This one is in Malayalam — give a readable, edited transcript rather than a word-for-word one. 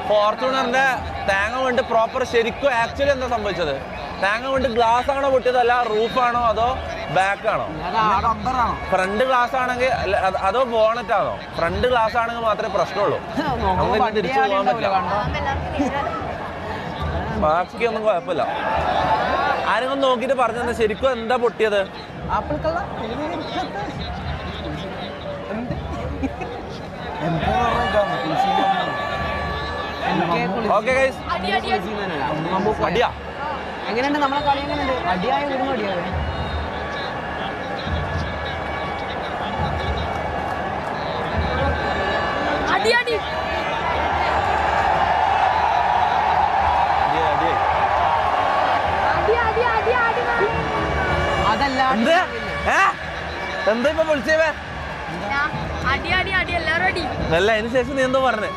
ഫോർച്യൂണറിന്റെ തേങ്ങ കൊണ്ട് പ്രോപ്പർ ശരിക്കും ആക്ച്വലി എന്താ സംഭവിച്ചത്? തേങ്ങ കൊണ്ട് ഗ്ലാസ് ആണോ പൊട്ടിയതല്ല, റൂഫാണോ അതോ ബാക്ക് ആണോ? ഫ്രണ്ട് ഗ്ലാസ് ആണെങ്കിൽ അതോ ബോണറ്റ് ആണോ? ഫ്രണ്ട് ഗ്ലാസ് ആണെങ്കിൽ മാത്രമേ പ്രശ്നമുള്ളൂ. നമുക്ക് തിരിച്ചു പോകാൻ പറ്റില്ല. ബാക്കിയൊന്നും കുഴപ്പമില്ല. ആരെങ്കിലും നോക്കിയിട്ട് പറഞ്ഞു തന്നെ ശരിക്കും എന്താ പൊട്ടിയത്? ഓക്കെ ഗൈസ്, അടിയാ എങ്ങനെയുണ്ട് നമ്മളെ കളി? എങ്ങനെയുണ്ട്? അടിയായ വിടുന്നു അടിയായ അതല്ല എന്താ ഇപ്പൊ വിളിച്ചേ? അല്ല അതിന് ശേഷം നീ എന്തോ പറഞ്ഞേ?